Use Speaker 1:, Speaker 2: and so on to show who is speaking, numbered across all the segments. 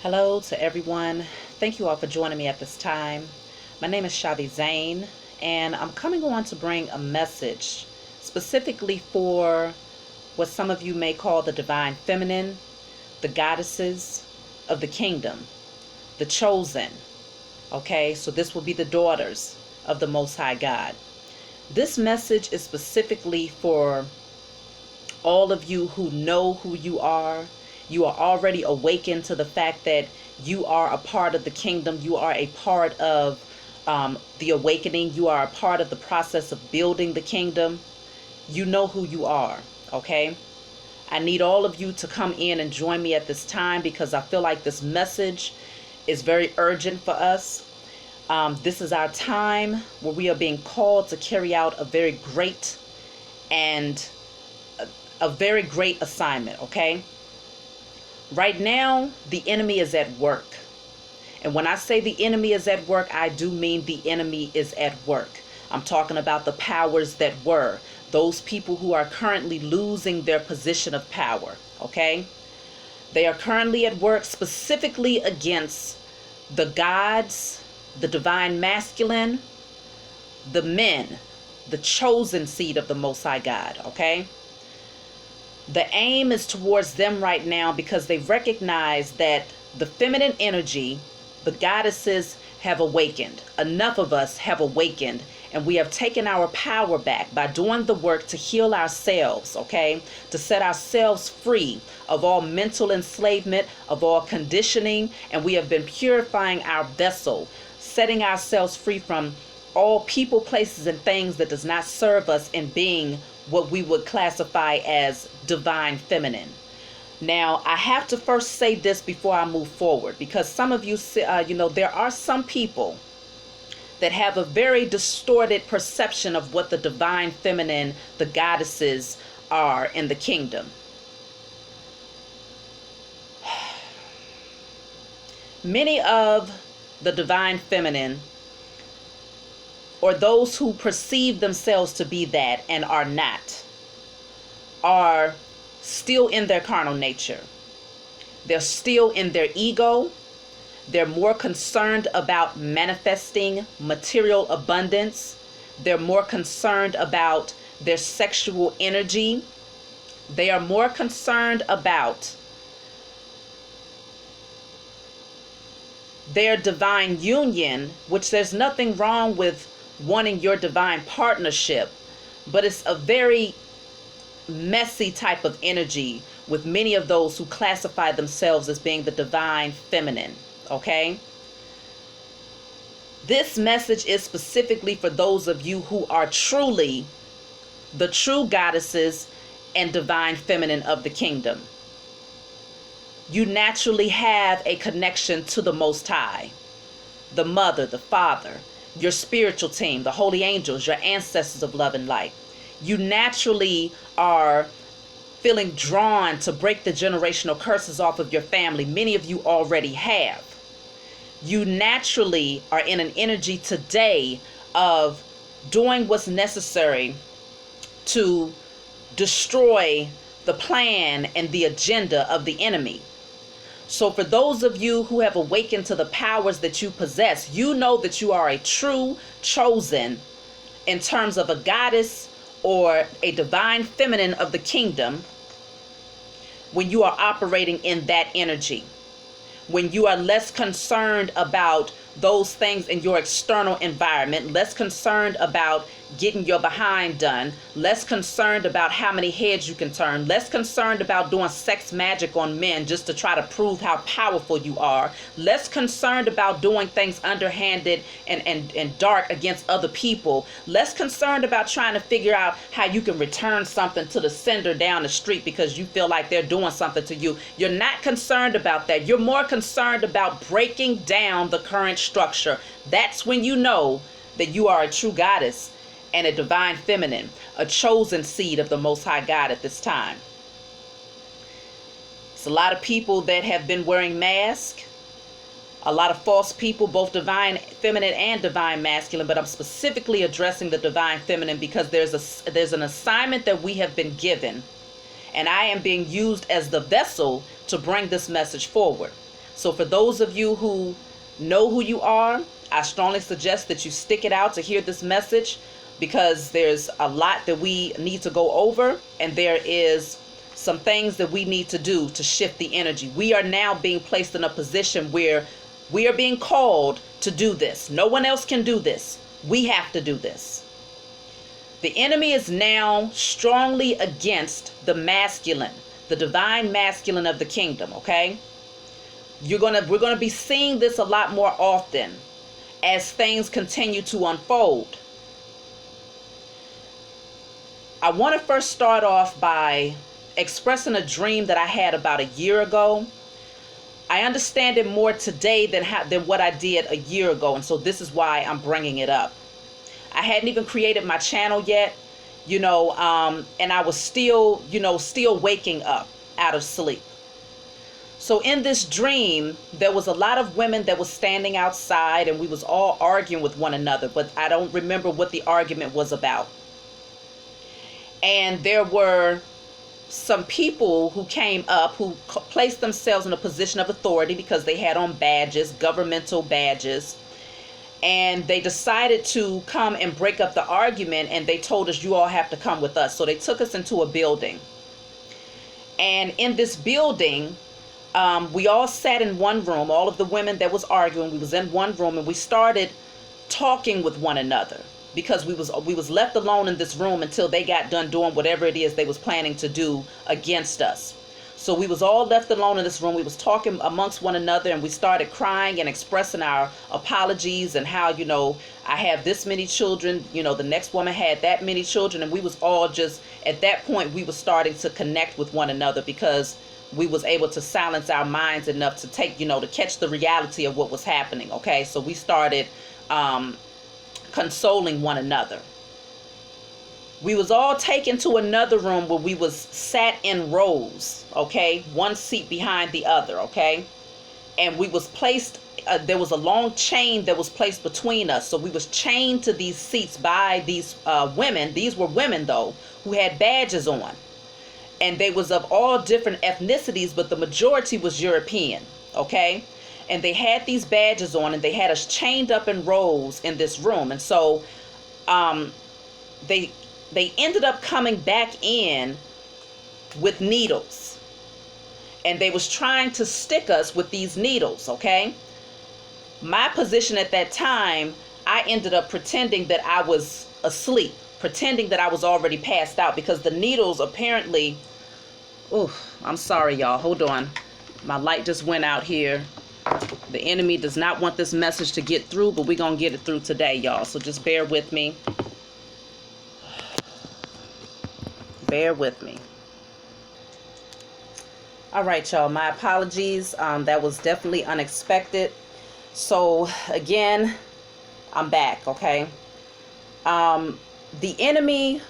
Speaker 1: Hello to everyone. Thank you all for joining me at this time. My name is Shavi Zane, and I'm coming on to bring a message specifically for what some of you may call the divine feminine, the goddesses of the kingdom, the chosen. Okay, so this will be the daughters of the Most High God. This message is specifically for all of you who know who you are. You are already awakened to the fact that you are a part of the kingdom. You are a part of the awakening. You are a part of the process of building the kingdom. You know who you are, okay? I need all of you to come in and join me at this time because I feel like this message is very urgent for us. This is our time where we are being called to carry out a very great assignment, okay? Right now, the enemy is at work. And when I say the enemy is at work, I do mean the enemy is at work. I'm talking about the powers that were, those people who are currently losing their position of power, okay? They are currently at work specifically against the gods, the divine masculine, the men, the chosen seed of the Most High God, okay? The aim is towards them right now because they recognize that the feminine energy, the goddesses have awakened. Enough of us have awakened, and we have taken our power back by doing the work to heal ourselves, okay? To set ourselves free of all mental enslavement, of all conditioning, and we have been purifying our vessel, setting ourselves free from all people, places, and things that does not serve us in being what we would classify as divine feminine. Now, I have to first say this before I move forward, because some of you, there are some people that have a very distorted perception of what the divine feminine, the goddesses, are in the kingdom. Many of the divine feminine, or those who perceive themselves to be that and are not, are still in their carnal nature. They're still in their ego. They're more concerned about manifesting material abundance. They're more concerned about their sexual energy. They are more concerned about their divine union, which there's nothing wrong with wanting your divine partnership, but it's a very messy type of energy with many of those who classify themselves as being the divine feminine, okay? This message is specifically for those of you who are truly the true goddesses and divine feminine of the kingdom. You naturally have a connection to the Most High, the Mother, the Father, your spiritual team, the holy angels, your ancestors of love and light. You naturally are feeling drawn to break the generational curses off of your family. Many of you already have. You naturally are in an energy today of doing what's necessary to destroy the plan and the agenda of the enemy. So for those of you who have awakened to the powers that you possess, you know that you are a true chosen in terms of a goddess or a divine feminine of the kingdom when you are operating in that energy. When you are less concerned about those things in your external environment, less concerned about getting your behind done, less concerned about how many heads you can turn, less concerned about doing sex magic on men just to try to prove how powerful you are, less concerned about doing things underhanded and dark against other people, less concerned about trying to figure out how you can return something to the sender down the street because you feel like they're doing something to you. You're not concerned about that. You're more concerned about breaking down the current structure. That's when you know that you are a true goddess and a divine feminine, a chosen seed of the Most High God at this time. It's a lot of people that have been wearing masks, a lot of false people, both divine feminine and divine masculine, but I'm specifically addressing the divine feminine because there's an assignment that we have been given, and I am being used as the vessel to bring this message forward. So for those of you who know who you are, I strongly suggest that you stick it out to hear this message, because there's a lot that we need to go over, and there is some things that we need to do to shift the energy. We are now being placed in a position where we are being called to do this. No one else can do this. We have to do this. The enemy is now strongly against the masculine, the divine masculine of the kingdom, okay? We're gonna be seeing this a lot more often as things continue to unfold. I want to first start off by expressing a dream that I had about a year ago. I understand it more today than what I did a year ago, and so this is why I'm bringing it up. I hadn't even created my channel yet, and I was still waking up out of sleep. So in this dream, there was a lot of women that was standing outside, and we was all arguing with one another, but I don't remember what the argument was about. And there were some people who came up who placed themselves in a position of authority because they had on badges, governmental badges, and they decided to come and break up the argument, and they told us, you all have to come with us. So they took us into a building, and in this building, we all sat in one room. All of the women that was arguing, we was in one room, and we started talking with one another, because we was left alone in this room until they got done doing whatever it is they was planning to do against us. So we was all left alone in this room. We was talking amongst one another, and we started crying and expressing our apologies, and how, I have this many children, the next woman had that many children, and we was all just, at that point, we was starting to connect with one another, because we was able to silence our minds enough to take, to catch the reality of what was happening. Okay, so we started consoling one another. We was all taken to another room where we was sat in rows, okay, one seat behind the other, okay, and we was placed, there was a long chain that was placed between us, so we was chained to these seats by these women. These were women, though, who had badges on, and they was of all different ethnicities, but the majority was European, okay, and they had these badges on, and they had us chained up in rows in this room. And so they ended up coming back in with needles, and they was trying to stick us with these needles, okay? My position at that time, I ended up pretending that I was asleep, pretending that I was already passed out, because the needles apparently, I'm sorry, y'all, hold on. My light just went out here. The enemy does not want this message to get through, but we're going to get it through today, y'all. So just bear with me. Bear with me. All right, y'all. My apologies. That was definitely unexpected. So, again, I'm back, okay? The enemy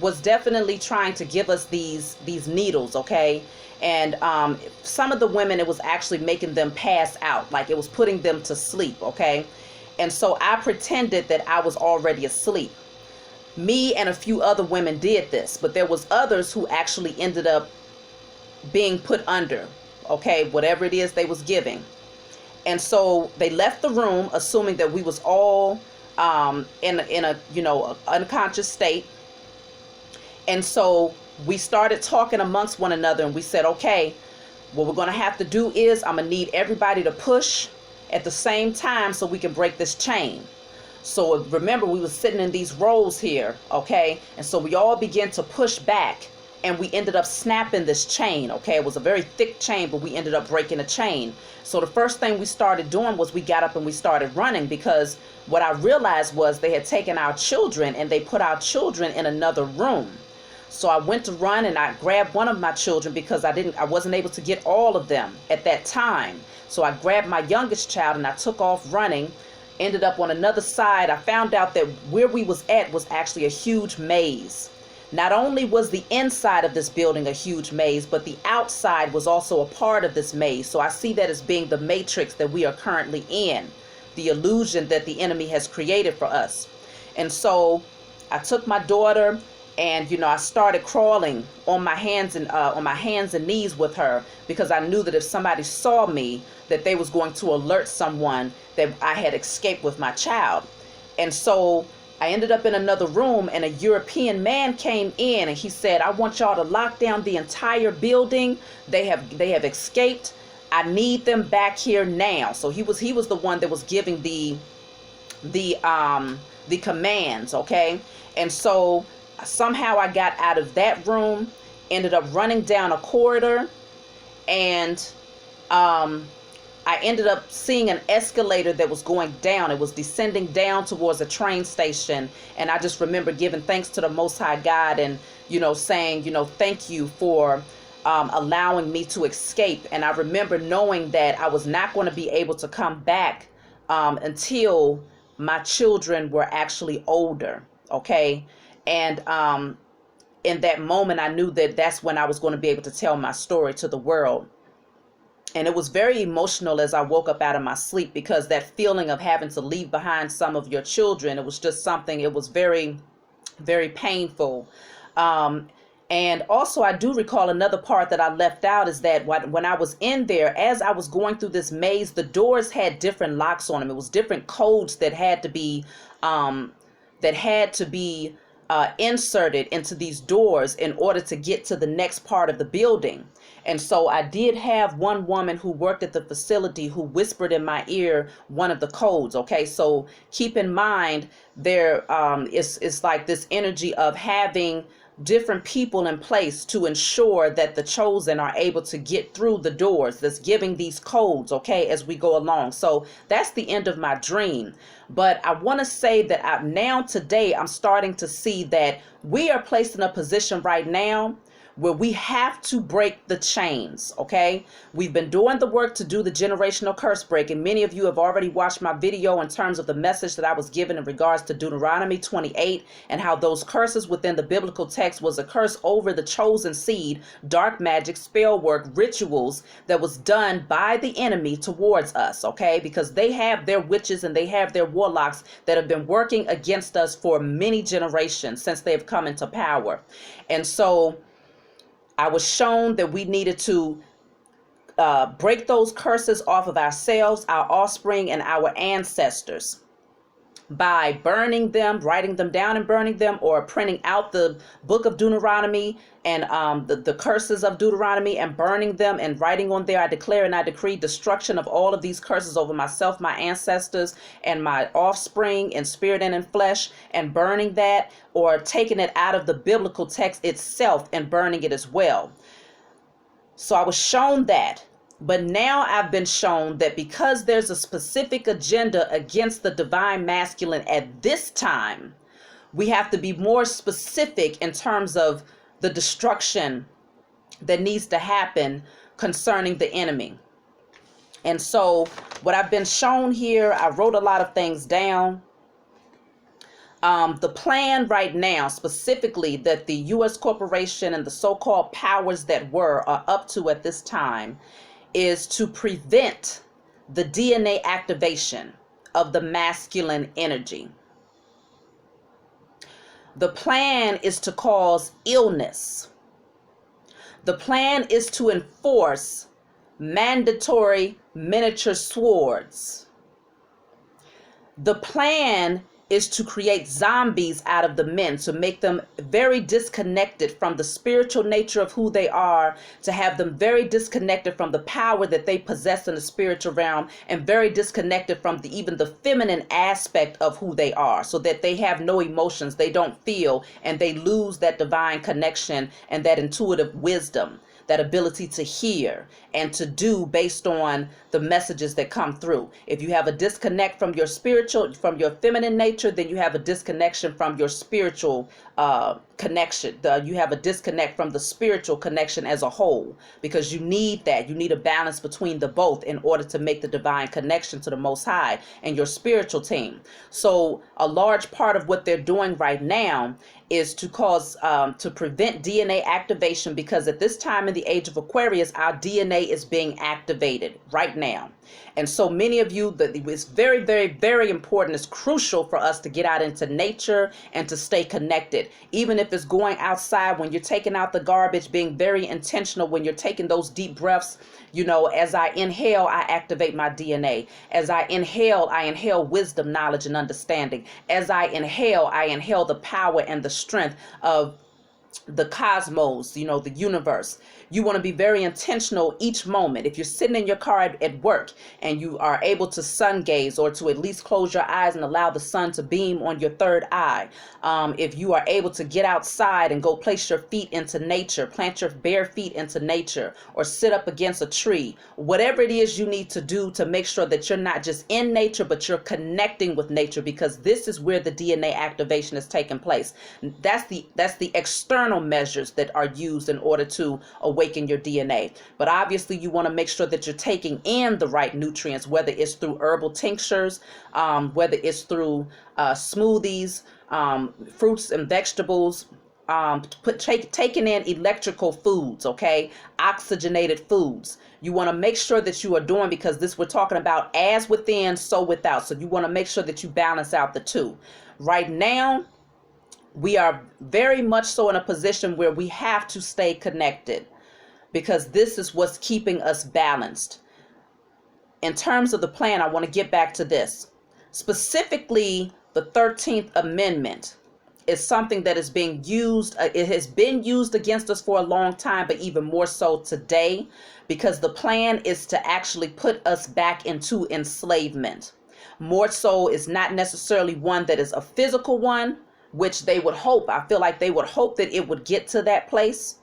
Speaker 1: was definitely trying to give us these needles, okay? And some of the women, it was actually making them pass out, like it was putting them to sleep, okay? And so I pretended that I was already asleep. Me and a few other women did this, but there was others who actually ended up being put under, okay, whatever it is they was giving. And so they left the room, assuming that we was all in a unconscious state. And so we started talking amongst one another, and we said, okay, what we're going to have to do is I'm going to need everybody to push at the same time so we can break this chain. So remember, we were sitting in these rows here, okay? And so we all began to push back, and we ended up snapping this chain, okay? It was a very thick chain, but we ended up breaking the chain. So the first thing we started doing was we got up and we started running, because what I realized was they had taken our children and they put our children in another room. So I went to run, and I grabbed one of my children, because I wasn't able to get all of them at that time. So I grabbed my youngest child and I took off running, ended up on another side. I found out that where we was at was actually a huge maze. Not only was the inside of this building a huge maze, but the outside was also a part of this maze. So I see that as being the matrix that we are currently in, the illusion that the enemy has created for us. And so I took my daughter, And I started crawling on my hands and knees with her, because I knew that if somebody saw me, that they was going to alert someone that I had escaped with my child. And so I ended up in another room, and a European man came in, and he said, "I want y'all to lock down the entire building. They have escaped. I need them back here now." So he was the one that was giving the commands, okay? And so somehow I got out of that room, ended up running down a corridor, and I ended up seeing an escalator that was going down. It was descending down towards a train station. And I just remember giving thanks to the Most High God, and, saying, thank you for allowing me to escape. And I remember knowing that I was not going to be able to come back until my children were actually older. Okay. And in that moment, I knew that that's when I was going to be able to tell my story to the world. And it was very emotional as I woke up out of my sleep, because that feeling of having to leave behind some of your children, it was just something, it was very, very painful. And also, I do recall another part that I left out, is that when I was in there, as I was going through this maze, the doors had different locks on them. It was different codes that had to be inserted into these doors in order to get to the next part of the building. And so I did have one woman who worked at the facility who whispered in my ear one of the codes. Okay, so keep in mind, there it's like this energy of having different people in place to ensure that the chosen are able to get through the doors, that's giving these codes, okay, as we go along. So that's the end of my dream. But I want to say that now today I'm starting to see that we are placed in a position right now where we have to break the chains, okay? We've been doing the work to do the generational curse break, and many of you have already watched my video in terms of the message that I was given in regards to Deuteronomy 28, and how those curses within the biblical text was a curse over the chosen seed, dark magic, spell work, rituals that was done by the enemy towards us, okay? Because they have their witches and they have their warlocks that have been working against us for many generations since they have come into power. And so I was shown that we needed to break those curses off of ourselves, our offspring, and our ancestors by burning them, writing them down and burning them, or printing out the book of Deuteronomy and the curses of Deuteronomy and burning them and writing on there, "I declare and I decree destruction of all of these curses over myself, my ancestors, and my offspring in spirit and in flesh," and burning that, or taking it out of the biblical text itself and burning it as well. So I was shown that. But now I've been shown that because there's a specific agenda against the divine masculine at this time, we have to be more specific in terms of the destruction that needs to happen concerning the enemy. And so what I've been shown here, I wrote a lot of things down. The plan right now, specifically that the U.S. corporation and the so-called powers that were are up to at this time, is to prevent the DNA activation of the masculine energy. The plan is to cause illness. The plan is to enforce mandatory miniature swords. The plan is to create zombies out of the men, to make them very disconnected from the spiritual nature of who they are, to have them very disconnected from the power that they possess in the spiritual realm, and very disconnected from even the feminine aspect of who they are, so that they have no emotions, they don't feel, and they lose that divine connection and that intuitive wisdom, that ability to hear and to do based on the messages that come through. If you have a disconnect from your spiritual, from your feminine nature, then you have a disconnection from your spiritual connection. You have a disconnect from the spiritual connection as a whole, because you need that. You need a balance between the both in order to make the divine connection to the Most High and your spiritual team. So a large part of what they're doing right now is to cause, to prevent DNA activation, because at this time in the age of Aquarius, our DNA is being activated right now. And so many of you, it's very, very, very important. It's crucial for us to get out into nature and to stay connected. Even if it's going outside, when you're taking out the garbage, being very intentional when you're taking those deep breaths. You know, as I inhale, I activate my DNA. As I inhale wisdom, knowledge, and understanding. As I inhale the power and the strength of the cosmos, you know, the universe. You want to be very intentional each moment. If you're sitting in your car at work and you are able to sun gaze, or to at least close your eyes and allow the sun to beam on your third eye. If you are able to get outside and go place your feet into nature, plant your bare feet into nature, or sit up against a tree, whatever it is you need to do to make sure that you're not just in nature, but you're connecting with nature, because this is where the DNA activation is taking place. That's the external measures that are used in order to awaken your DNA. But obviously you want to make sure that you're taking in the right nutrients, whether it's through herbal tinctures, whether it's through smoothies, fruits and vegetables, taking in electrical foods, okay, oxygenated foods. You want to make sure that you are doing, because this we're talking about as within, so without. So you want to make sure that you balance out the two. Right now, we are very much so in a position where we have to stay connected, because this is what's keeping us balanced. In terms of the plan, I want to get back to this. Specifically, the 13th Amendment is something that is being used. It has been used against us for a long time, but even more so today, because the plan is to actually put us back into enslavement. More so, is not necessarily one that is a physical one, which they would hope. I feel like they would hope that it would get to that place.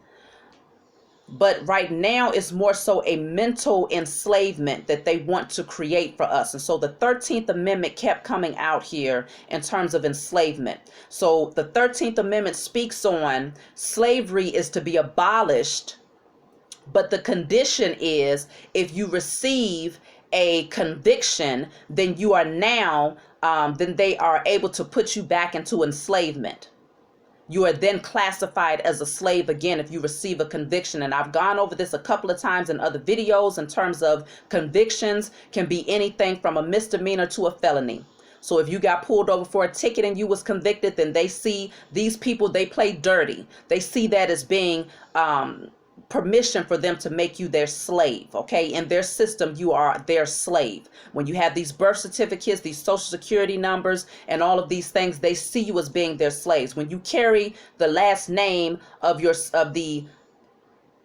Speaker 1: But right now, it's more so a mental enslavement that they want to create for us. And so the 13th Amendment kept coming out here in terms of enslavement. So the 13th Amendment speaks on slavery is to be abolished, but the condition is if you receive a conviction, then you are now, then they are able to put you back into enslavement. You are then classified as a slave again if you receive a conviction. And I've gone over this a couple of times in other videos in terms of convictions can be anything from a misdemeanor to a felony. So if you got pulled over for a ticket and you was convicted, then they see these people, they play dirty. They see that as being permission for them to make you their slave. Okay, in their system, you are their slave. When you have these birth certificates, these social security numbers, and all of these things, they see you as being their slaves. When you carry the last name of the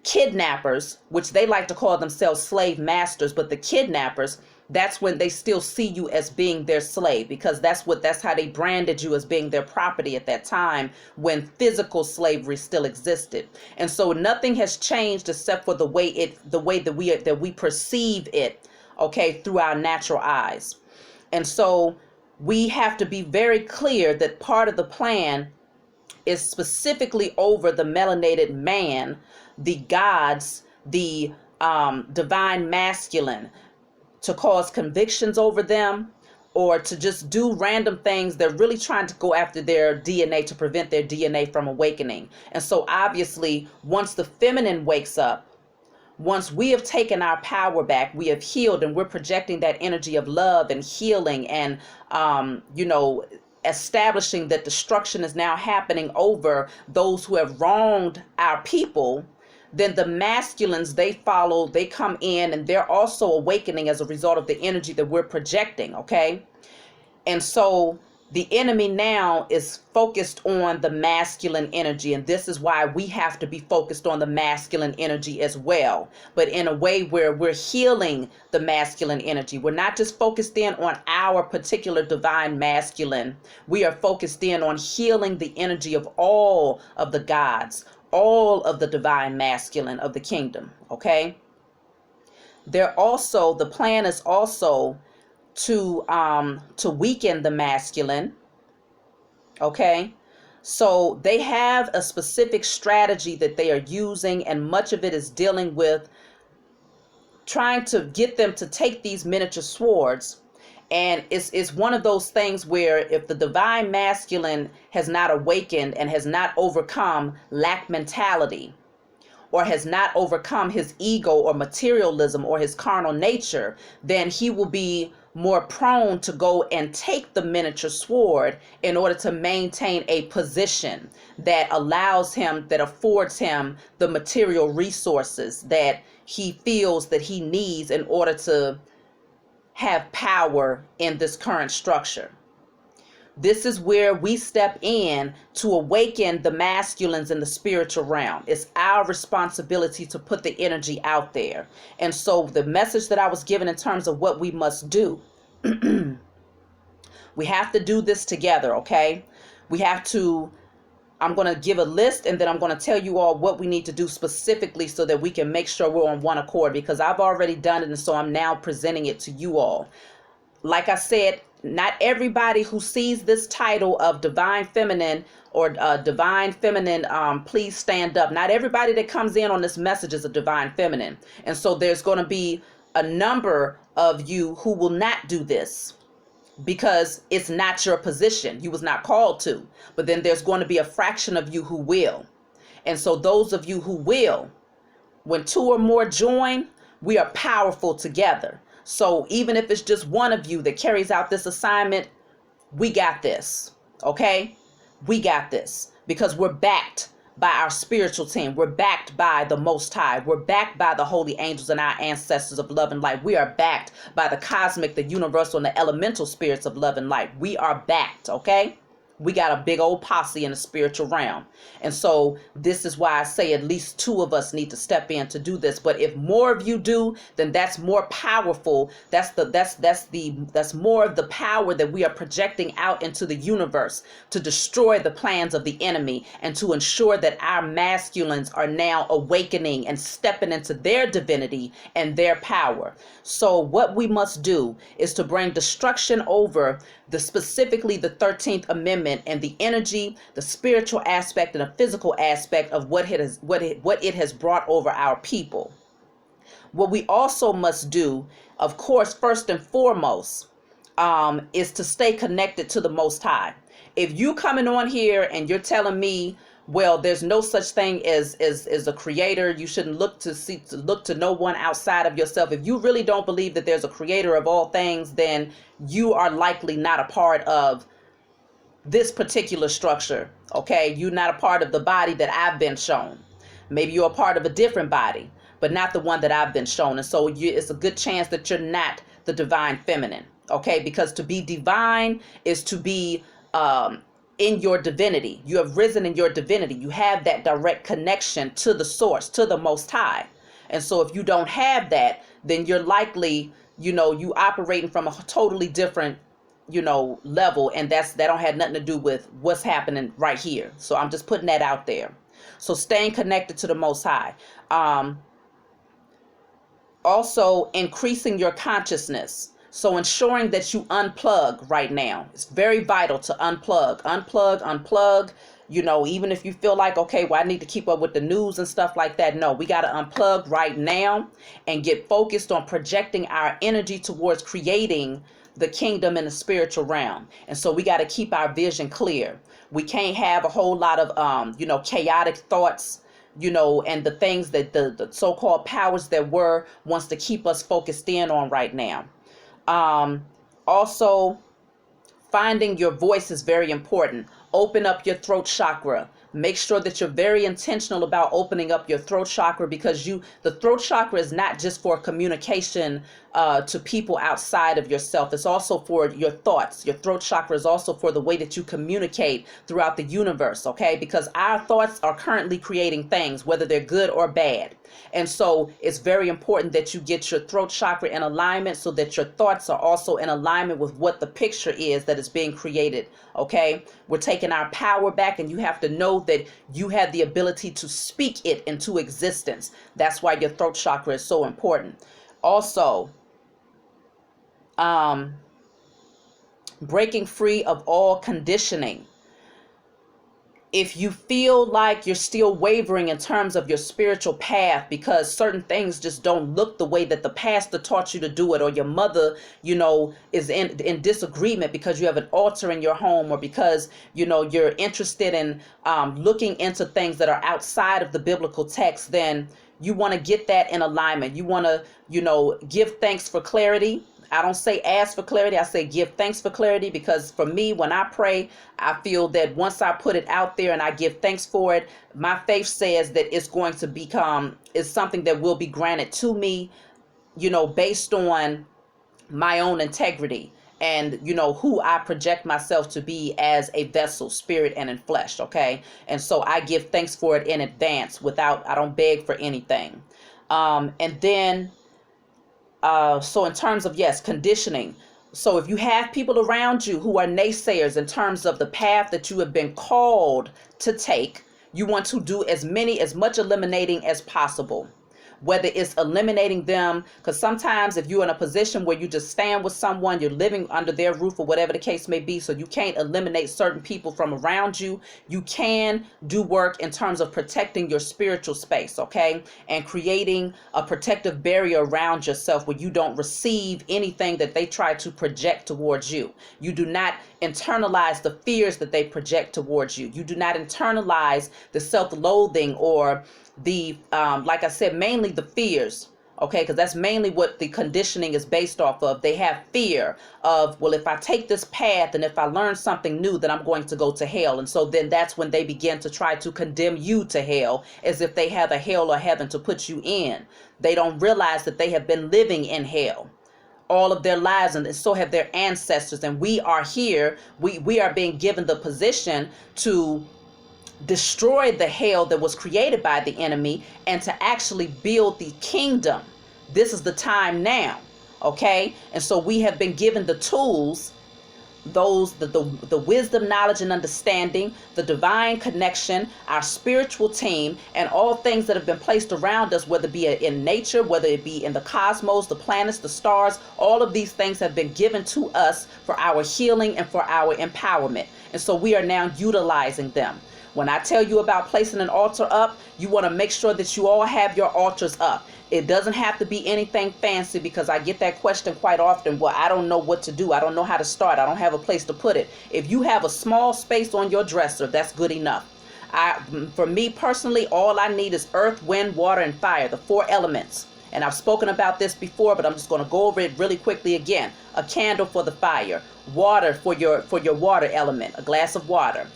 Speaker 1: kidnappers, which they like to call themselves slave masters, but the kidnappers, that's when they still see you as being their slave, because that's how they branded you, as being their property at that time when physical slavery still existed. And so nothing has changed except for the way that we perceive it, okay, through our natural eyes. And so we have to be very clear that part of the plan is specifically over the melanated man, the gods, the divine masculine, to cause convictions over them, or to just do random things. They're really trying to go after their DNA to prevent their DNA from awakening. And so obviously, once the feminine wakes up, once we have taken our power back, we have healed, and we're projecting that energy of love and healing, and establishing that destruction is now happening over those who have wronged our people, then the masculines, they follow, they come in, and they're also awakening as a result of the energy that we're projecting, okay? And so the enemy now is focused on the masculine energy, and this is why we have to be focused on the masculine energy as well, but in a way where we're healing the masculine energy. We're not just focused in on our particular divine masculine. We are focused in on healing the energy of all of the gods, all of the divine masculine of the kingdom, okay? The plan is also to weaken the masculine, okay? So they have a specific strategy that they are using, and much of it is dealing with trying to get them to take these miniature swords. And it's one of those things where if the divine masculine has not awakened and has not overcome lack mentality, or has not overcome his ego or materialism or his carnal nature, then he will be more prone to go and take the miniature sword in order to maintain a position that allows him, that affords him the material resources that he feels that he needs in order to have power in this current structure. This is where we step in to awaken the masculines in the spiritual realm. It's our responsibility to put the energy out there. And so the message that I was given in terms of what we must do, we have to do this together, okay? We have to, I'm going to give a list, and then I'm going to tell you all what we need to do specifically so that we can make sure we're on one accord, because I've already done it, and so I'm now presenting it to you all. Like I said, not everybody who sees this title of Divine Feminine or Divine Feminine, please stand up. Not everybody that comes in on this message is a Divine Feminine. And so there's going to be a number of you who will not do this because it's not your position. You was not called to. But then there's going to be a fraction of you who will. And so those of you who will, when two or more join, we are powerful together. So even if it's just one of you that carries out this assignment, we got this, okay? We got this because we're backed by our spiritual team. We're backed by the Most High. We're backed by the holy angels and our ancestors of love and light. We are backed by the cosmic, the universal, and the elemental spirits of love and light. We are backed, okay? We got a big old posse in the spiritual realm. And so this is why I say at least two of us need to step in to do this. But if more of you do, then that's more powerful. That's more of the power that we are projecting out into the universe to destroy the plans of the enemy and to ensure that our masculines are now awakening and stepping into their divinity and their power. So what we must do is to bring destruction over specifically the 13th Amendment and the energy, the spiritual aspect, and the physical aspect of what it has brought over our people. What we also must do, of course, first and foremost, is to stay connected to the Most High. If you coming on here and you're telling me, well, there's no such thing as a creator, you shouldn't look to no one outside of yourself. If you really don't believe that there's a creator of all things, then you are likely not a part of this particular structure. Okay, you're not a part of the body that I've been shown. Maybe you're a part of a different body, but not the one that I've been shown. And so it's a good chance that you're not the divine feminine. Okay, because to be divine is to be in your divinity. You have risen in your divinity. You have that direct connection to the source, to the Most High. And so if you don't have that, then you're likely, you operating from a totally different, level. And that don't have nothing to do with what's happening right here. So I'm just putting that out there. So staying connected to the Most High. Also increasing your consciousness. So ensuring that you unplug right now. It's very vital to unplug. Even if you feel like, okay, well, I need to keep up with the news and stuff like that. No, we got to unplug right now and get focused on projecting our energy towards creating the kingdom in the spiritual realm. And so we got to keep our vision clear. We can't have a whole lot of, chaotic thoughts, and the things that the so-called powers that were wants to keep us focused in on right now. Also, finding your voice is very important. Open up your throat chakra. Make sure that you're very intentional about opening up your throat chakra, because the throat chakra is not just for communication to people outside of yourself. It's also for your thoughts. Your throat chakra is also for the way that you communicate throughout the universe, okay? Because our thoughts are currently creating things, whether they're good or bad. And so it's very important that you get your throat chakra in alignment so that your thoughts are also in alignment with what the picture is that is being created, okay? We're taking our power back, and you have to know that you have the ability to speak it into existence. That's why your throat chakra is so important. Also, breaking free of all conditioning. If you feel like you're still wavering in terms of your spiritual path because certain things just don't look the way that the pastor taught you to do it, or your mother, is in disagreement because you have an altar in your home, or because, you're interested in looking into things that are outside of the biblical text, then you want to get that in alignment. You want to, give thanks for clarity. I don't say ask for clarity. I say give thanks for clarity, because for me, when I pray, I feel that once I put it out there and I give thanks for it, my faith says that it's going to become, it's something that will be granted to me, based on my own integrity and who I project myself to be as a vessel, spirit and in flesh. Okay. And so I give thanks for it in advance I don't beg for anything. And then so in terms of, yes, conditioning. So if you have people around you who are naysayers in terms of the path that you have been called to take, you want to do as much eliminating as possible. Whether it's eliminating them, because sometimes if you're in a position where you just stand with someone, you're living under their roof or whatever the case may be, so you can't eliminate certain people from around you, you can do work in terms of protecting your spiritual space, okay? And creating a protective barrier around yourself where you don't receive anything that they try to project towards you. You do not internalize the fears that they project towards you. You do not internalize the self-loathing or the like I said, mainly the fears, okay, because that's mainly what the conditioning is based off of. They have fear of, well, if I take this path and if I learn something new, then I'm going to go to hell. And so then that's when they begin to try to condemn you to hell, as if they have a hell or heaven to put you in. They don't realize that they have been living in hell all of their lives, and so have their ancestors. And we are here, we are being given the position to destroy the hell that was created by the enemy and to actually build the kingdom. This is the time now, okay? And so we have been given the tools, the wisdom, knowledge, and understanding, the divine connection, our spiritual team, and all things that have been placed around us, whether it be in nature, whether it be in the cosmos, the planets, the stars. All of these things have been given to us for our healing and for our empowerment. And so we are now utilizing them. When I tell you about placing an altar up, you want to make sure that you all have your altars up. It doesn't have to be anything fancy, because I get that question quite often. Well, I don't know what to do. I don't know how to start. I don't have a place to put it. If you have a small space on your dresser, that's good enough. For me personally, all I need is earth, wind, water, and fire, the 4 elements. And I've spoken about this before, but I'm just going to go over it really quickly again. A candle for the fire, water for your water element, a glass of water.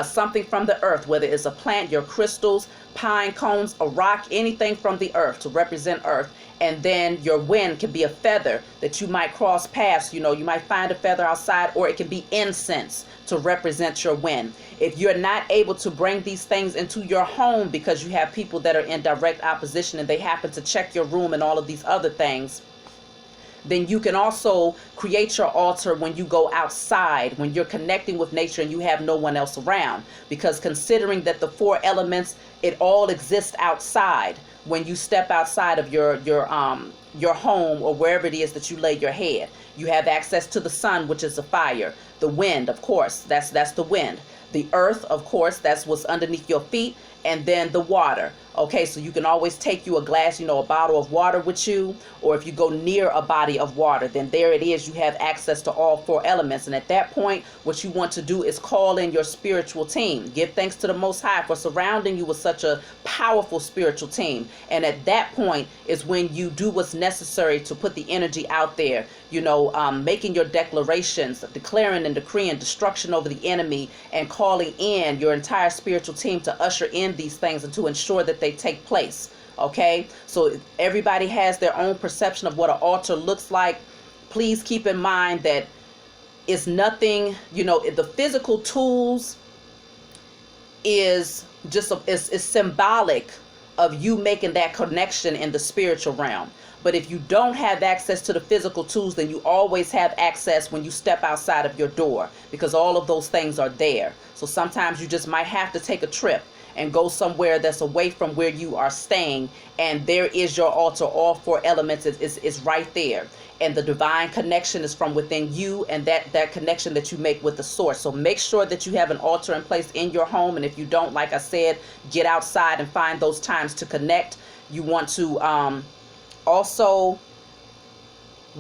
Speaker 1: Something from the earth, whether it's a plant, your crystals, pine cones, a rock, anything from the earth to represent earth. And then your wind can be a feather that you might cross paths. You might find a feather outside, or it can be incense to represent your wind. If you're not able to bring these things into your home because you have people that are in direct opposition and they happen to check your room and all of these other things, then you can also create your altar when you go outside, when you're connecting with nature and you have no one else around. Because considering that the 4 elements, it all exists outside. When you step outside of your home or wherever it is that you lay your head, you have access to the sun, which is the fire. The wind, of course, that's the wind. The earth, of course, that's what's underneath your feet. And then the water. Okay, so you can always take you a glass, a bottle of water with you, or if you go near a body of water, then there it is. You have access to all 4 elements. And at that point, what you want to do is call in your spiritual team. Give thanks to the Most High for surrounding you with such a powerful spiritual team. And at that point is when you do what's necessary to put the energy out there, making your declarations, declaring and decreeing destruction over the enemy, and calling in your entire spiritual team to usher in these things and to ensure that they take place. Okay, so everybody has their own perception of what an altar looks like. Please keep in mind that it's nothing, the physical tools is just is symbolic of you making that connection in the spiritual realm. But if you don't have access to the physical tools, then you always have access when you step outside of your door, because all of those things are there. So sometimes you just might have to take a trip and go somewhere that's away from where you are staying, and there is your altar. All 4 elements is right there, and the divine connection is from within you, and that connection that you make with the source. So make sure that you have an altar in place in your home, and if you don't, like I said, get outside and find those times to connect. You want to also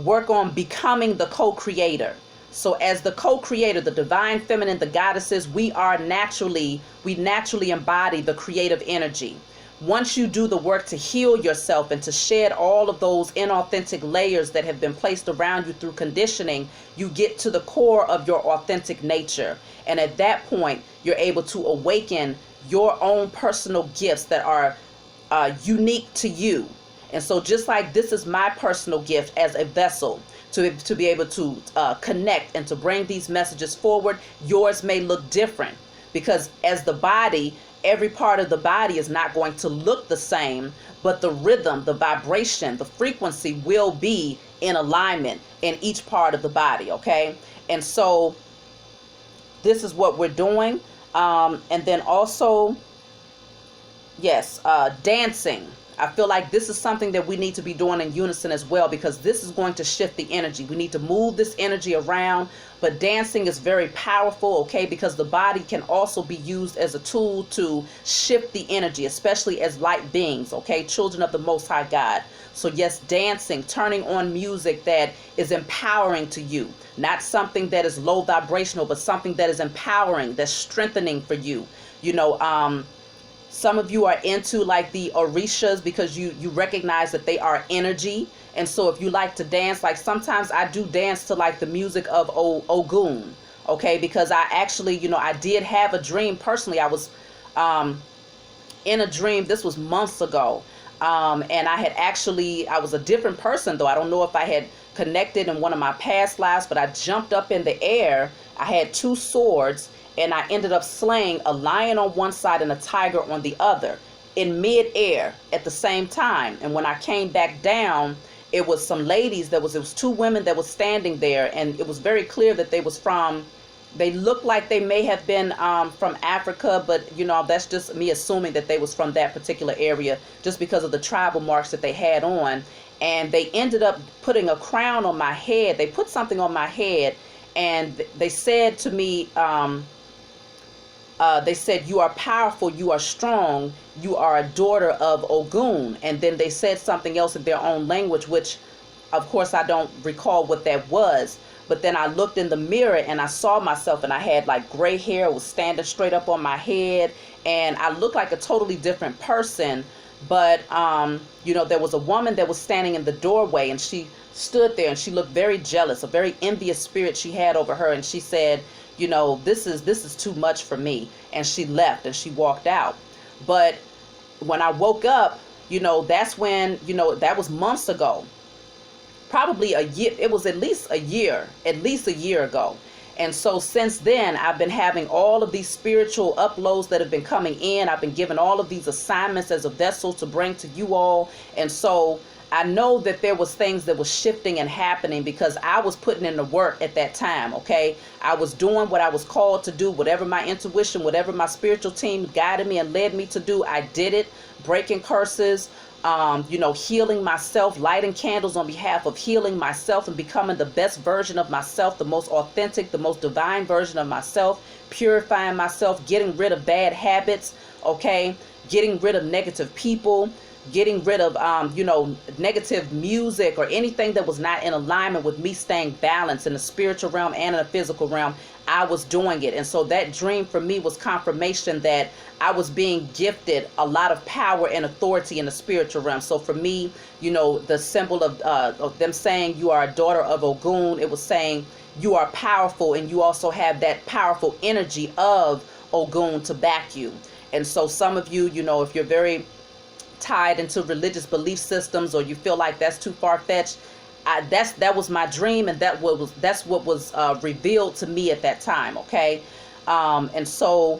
Speaker 1: work on becoming the co-creator. So as the co-creator, the divine feminine, the goddesses, we naturally embody the creative energy. once you do the work to heal yourself and to shed all of those inauthentic layers that have been placed around you through conditioning, you get to the core of your authentic nature. And at that point, you're able to awaken your own personal gifts that are unique to you. And so just like this is my personal gift as a vessel to be able to connect and to bring these messages forward, yours may look different, because as the body, every part of the body is not going to look the same, but the rhythm, the vibration, the frequency will be in alignment in each part of the body, okay? And so this is what we're doing. And then also, yes, dancing. I feel like this is something that we need to be doing in unison as well, because this is going to shift the energy. We need to move this energy around, but dancing is very powerful, okay, because the body can also be used as a tool to shift the energy, especially as light beings, okay, children of the Most High God. So yes, dancing, turning on music that is empowering to you, not something that is low vibrational, but something that is empowering, that's strengthening for you. You know, some of you are into like the orishas because you recognize that they are energy. And so if you like to dance, like sometimes I do dance to like the music of Ogun, okay? Because I actually, you know, I did have a dream personally. I was in a dream, this was months ago. And I was a different person though. I don't know if I had connected in one of my past lives, but I jumped up in the air. I had two swords, and I ended up slaying a lion on one side and a tiger on the other in mid-air at the same time. And when I came back down, it was some ladies it was two women that was standing there, and it was very clear that they looked like they may have been from Africa, but you know, that's just me assuming that they was from that particular area just because of the tribal marks that they had on. And they ended up putting a crown on my head. They put something on my head, and they said to me, they said, "You are powerful, you are strong, you are a daughter of Ogun." And then they said something else in their own language, which of course I don't recall what that was. But then I looked in the mirror and I saw myself, and I had like gray hair, was standing straight up on my head, and I looked like a totally different person. But you know, there was a woman that was standing in the doorway, and she stood there and she looked very jealous, a very envious spirit she had over her. And she said, you know, this is too much for me. And she left and she walked out. But when I woke up, you know, that's when, you know, that was months ago, probably a year. It was at least a year ago. And so since then, I've been having all of these spiritual uploads that have been coming in. I've been given all of these assignments as a vessel to bring to you all. And so I know that there was things that was shifting and happening because I was putting in the work at that time, okay? I was doing what I was called to do, whatever my intuition, whatever my spiritual team guided me and led me to do, I did it, breaking curses, you know, healing myself, lighting candles on behalf of healing myself and becoming the best version of myself, the most authentic, the most divine version of myself, purifying myself, getting rid of bad habits, okay? Getting rid of negative people, getting rid of, you know, negative music or anything that was not in alignment with me staying balanced in the spiritual realm and in the physical realm. I was doing it. And so that dream for me was confirmation that I was being gifted a lot of power and authority in the spiritual realm. So for me, you know, the symbol of them saying you are a daughter of Ogun, it was saying you are powerful and you also have that powerful energy of Ogun to back you. And so some of you, you know, if you're very tied into religious belief systems or you feel like that's too far-fetched, that was my dream, and that's what was revealed to me at that time, okay? And so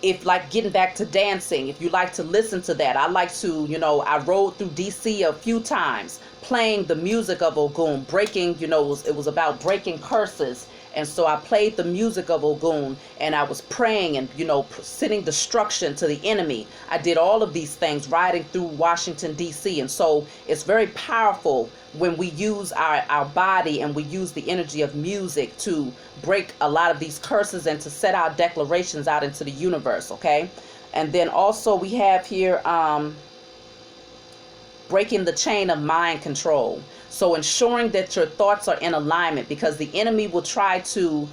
Speaker 1: if, like, getting back to dancing, if you like to listen to that, I like to, you know, I rode through DC a few times playing the music of Ogun, breaking, you know, it was about breaking curses. And so I played the music of Ogun, and I was praying and, you know, sending destruction to the enemy. I did all of these things riding through Washington, D.C. And so it's very powerful when we use our body and we use the energy of music to break a lot of these curses and to set our declarations out into the universe, okay? And then also we have here breaking the chain of mind control. So ensuring that your thoughts are in alignment, because the enemy will try to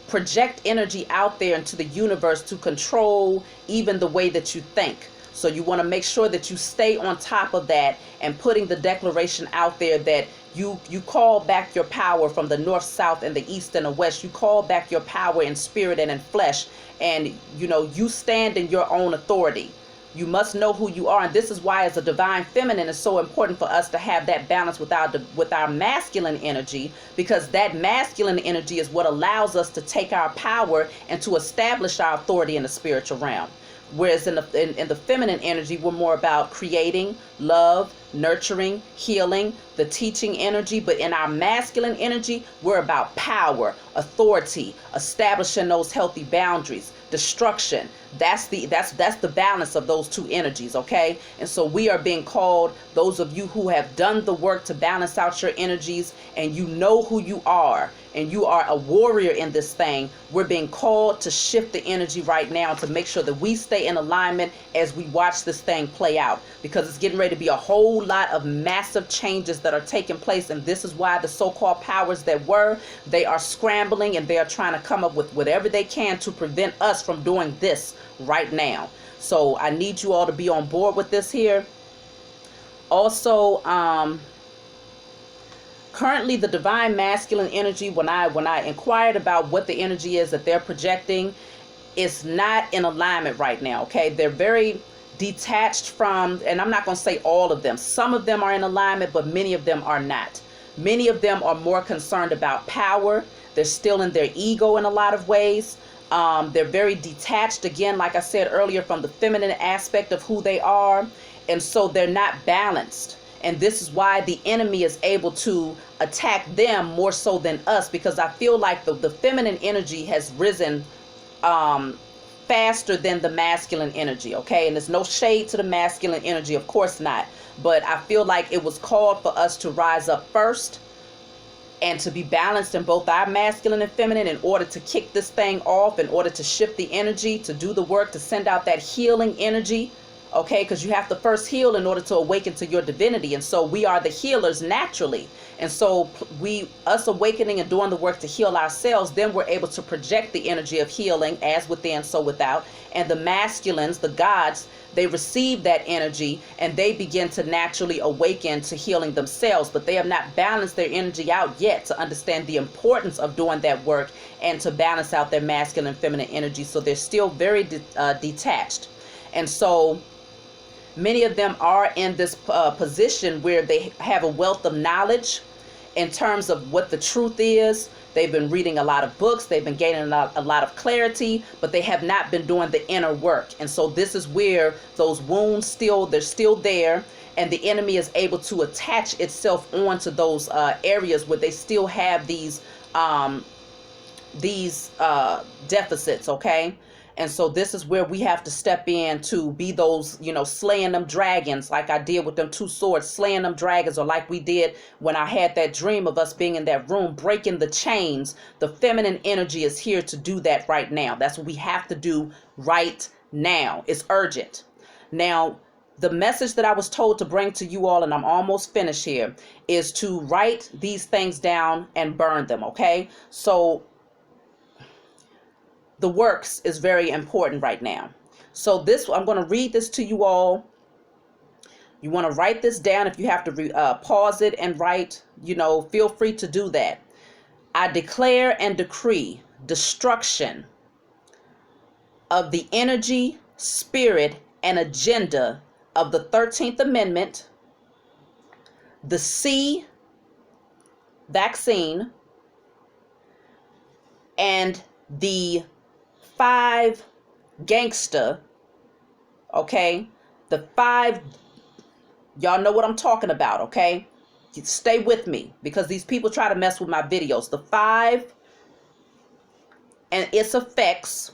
Speaker 1: project energy out there into the universe to control even the way that you think. So you want to make sure that you stay on top of that and putting the declaration out there that you call back your power from the north, south, and the east and the west. You call back your power in spirit and in flesh. And, you stand in your own authority. You must know who you are. And this is why, as a divine feminine, it's so important for us to have that balance with our masculine energy, because that masculine energy is what allows us to take our power and to establish our authority in the spiritual realm. Whereas in the feminine energy, we're more about creating, love, nurturing, healing, the teaching energy. But in our masculine energy, we're about power, authority, establishing those healthy boundaries, destruction. That's the balance of those two energies, okay? And so we are being called, those of you who have done the work to balance out your energies, and you know who you are, and you are a warrior in this thing, we're being called to shift the energy right now to make sure that we stay in alignment as we watch this thing play out, because it's getting ready to be a whole lot of massive changes that are taking place. And this is why the so-called powers that were, they are scrambling and they are trying to come up with whatever they can to prevent us from doing this right now. So I need you all to be on board with this here. Also, currently the divine masculine energy, when I inquired about what the energy is that they're projecting, is not in alignment right now, okay? They're very detached from, and I'm not going to say all of them. Some of them are in alignment, but many of them are not. Many of them are more concerned about power. They're still in their ego in a lot of ways. They're very detached, again, like I said earlier, from the feminine aspect of who they are. And so they're not balanced. And this is why the enemy is able to attack them more so than us, because I feel like the feminine energy has risen faster than the masculine energy, okay? And there's no shade to the masculine energy, of course not. But I feel like it was called for us to rise up first and to be balanced in both our masculine and feminine in order to kick this thing off, in order to shift the energy, to do the work, to send out that healing energy. Okay, because you have to first heal in order to awaken to your divinity. And so we are the healers naturally. And so us awakening and doing the work to heal ourselves, then we're able to project the energy of healing, as within, so without. And the masculines, the gods, they receive that energy and they begin to naturally awaken to healing themselves. But they have not balanced their energy out yet to understand the importance of doing that work and to balance out their masculine and feminine energy. So they're still very detached. And so many of them are in this position where they have a wealth of knowledge in terms of what the truth is. They've been reading a lot of books. They've been gaining a lot of clarity, but they have not been doing the inner work. And so this is where those wounds they're still there. And the enemy is able to attach itself onto those areas where they still have these deficits, okay? And so this is where we have to step in to be those, slaying them dragons, like I did with them two swords, slaying them dragons, or like we did when I had that dream of us being in that room, breaking the chains. The feminine energy is here to do that right now. That's what we have to do right now. It's urgent. Now, the message that I was told to bring to you all, and I'm almost finished here, is to write these things down and burn them, okay? So the works is very important right now. So I'm going to read this to you all. You want to write this down. If you have to pause it and write, feel free to do that. I declare and decree destruction of the energy, spirit, and agenda of the 13th Amendment, the C vaccine, and the 5 gangster, okay? The 5, y'all know what I'm talking about, okay? Stay with me, because these people try to mess with my videos. The 5 and its effects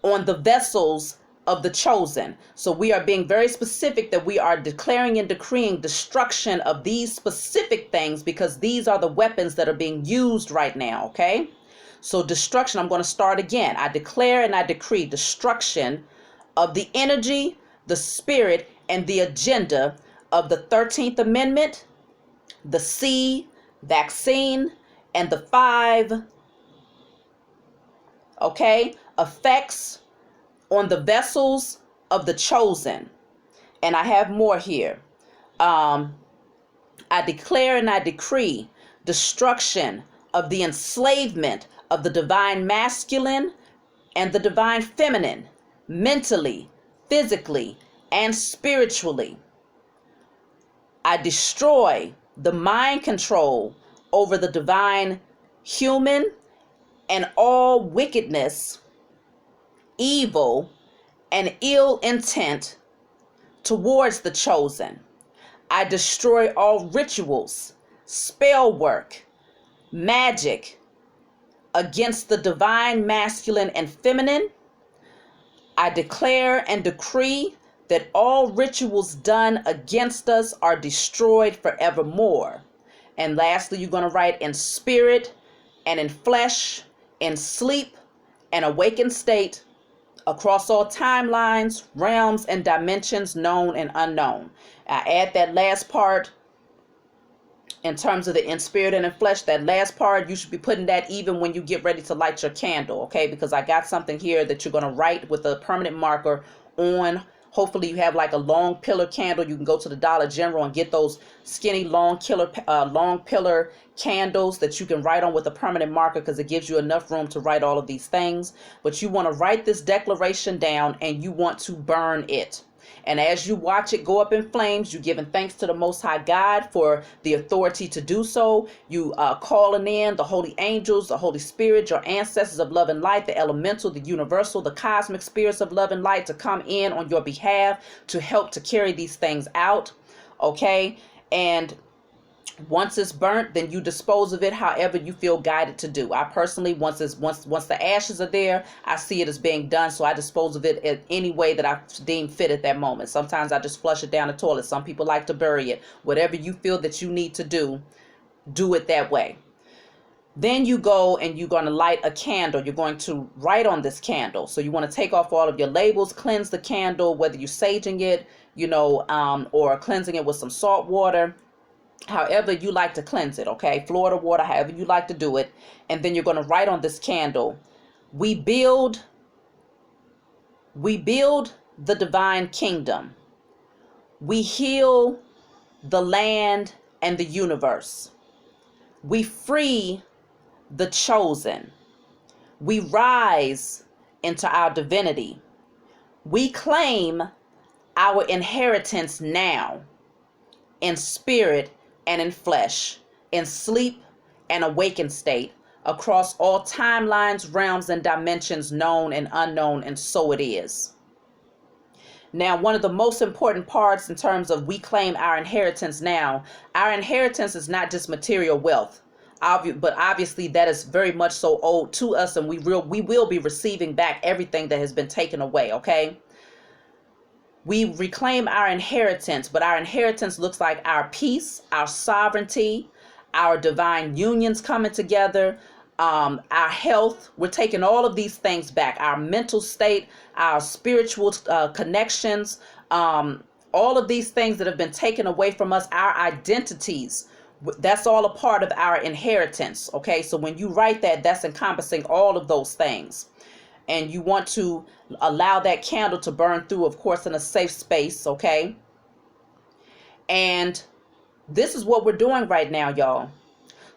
Speaker 1: on the vessels of the chosen. So we are being very specific that we are declaring and decreeing destruction of these specific things, because these are the weapons that are being used right now, okay? So destruction, I'm going to start again. I declare and I decree destruction of the energy, the spirit, and the agenda of the 13th Amendment, the C vaccine, and the 5, okay, effects on the vessels of the chosen. And I have more here. I declare and I decree destruction of the enslavement of the divine masculine and the divine feminine, mentally, physically, and spiritually. I destroy the mind control over the divine human and all wickedness, evil, and ill intent towards the chosen. I destroy all rituals, spell work, magic against the divine masculine and feminine. I declare and decree that all rituals done against us are destroyed forevermore. And lastly, you're going to write in spirit and in flesh, in sleep and awakened state, across all timelines, realms, and dimensions, known and unknown. I add that last part in terms of the in spirit and in flesh. That last part, you should be putting that even when you get ready to light your candle, okay? Because I got something here that you're going to write with a permanent marker on. Hopefully you have like a long pillar candle. You can go to the Dollar General and get those skinny long pillar candles that you can write on with a permanent marker, because it gives you enough room to write all of these things. But you want to write this declaration down and you want to burn it. And as you watch it go up in flames, you're giving thanks to the Most High God for the authority to do so. You calling in the holy angels, the Holy Spirit, your ancestors of love and light, the elemental, the universal, the cosmic spirits of love and light to come in on your behalf to help to carry these things out. Okay? And once it's burnt, then you dispose of it however you feel guided to do. I personally, once the ashes are there, I see it as being done, so I dispose of it in any way that I deem fit at that moment. Sometimes I just flush it down the toilet. Some people like to bury it. Whatever you feel that you need to do, do it that way. Then you go and you're going to light a candle. You're going to write on this candle. So you want to take off all of your labels, cleanse the candle, whether you're saging it, or cleansing it with some salt water. However you like to cleanse it, okay? Florida water, however you like to do it. And then you're going to write on this candle, we build the divine kingdom. We heal the land and the universe. We free the chosen. We rise into our divinity. We claim our inheritance now, in spirit and in flesh, in sleep and awakened state, across all timelines, realms, and dimensions, known and unknown, and so it is. Now, one of the most important parts in terms of we claim our inheritance now, our inheritance is not just material wealth, but obviously that is very much so owed to us, and we will be receiving back everything that has been taken away, okay? We reclaim our inheritance, but our inheritance looks like our peace, our sovereignty, our divine unions coming together, our health. We're taking all of these things back, our mental state, our spiritual connections, all of these things that have been taken away from us, our identities. That's all a part of our inheritance, okay? So when you write that, that's encompassing all of those things. And you want to allow that candle to burn through, of course, in a safe space, okay? And this is what we're doing right now, y'all.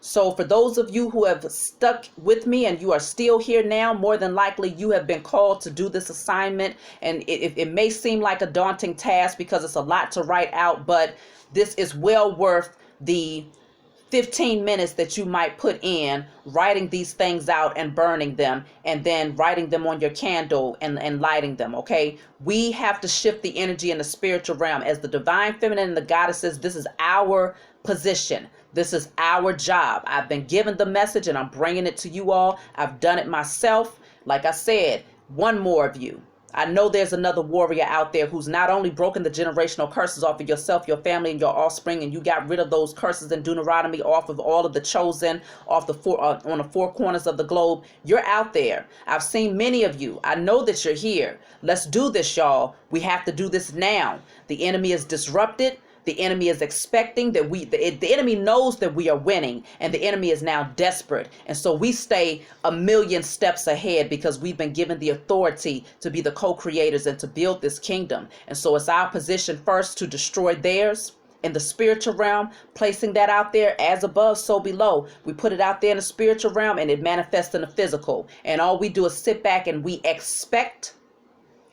Speaker 1: So for those of you who have stuck with me and you are still here now, more than likely you have been called to do this assignment. And it may seem like a daunting task because it's a lot to write out, but this is well worth the 15 minutes that you might put in writing these things out and burning them, and then writing them on your candle and lighting them, okay? We have to shift the energy in the spiritual realm. As the divine feminine and the goddesses, this is our position. This is our job. I've been given the message and I'm bringing it to you all. I've done it myself. Like I said, one more of you. I know there's another warrior out there who's not only broken the generational curses off of yourself, your family, and your offspring, and you got rid of those curses in Deuteronomy off of all of the chosen, off the on the four corners of the globe. You're out there. I've seen many of you. I know that you're here. Let's do this, y'all. We have to do this now. The enemy is disrupted. The enemy is expecting that the enemy knows that we are winning, and the enemy is now desperate. And so we stay a million steps ahead because we've been given the authority to be the co-creators and to build this kingdom. And so it's our position first to destroy theirs in the spiritual realm, placing that out there as above, so below. We put it out there in the spiritual realm and it manifests in the physical. And all we do is sit back and we expect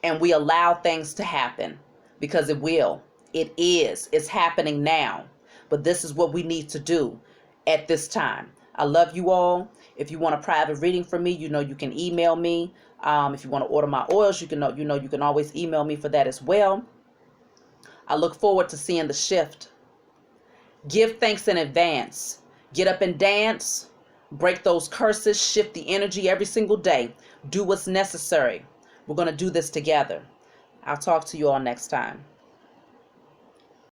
Speaker 1: and we allow things to happen because it will. It is. It's happening now. But this is what we need to do at this time. I love you all. If you want a private reading from me, you can email me. If you want to order my oils, you can always email me for that as well. I look forward to seeing the shift. Give thanks in advance. Get up and dance. Break those curses. Shift the energy every single day. Do what's necessary. We're going to do this together. I'll talk to you all next time.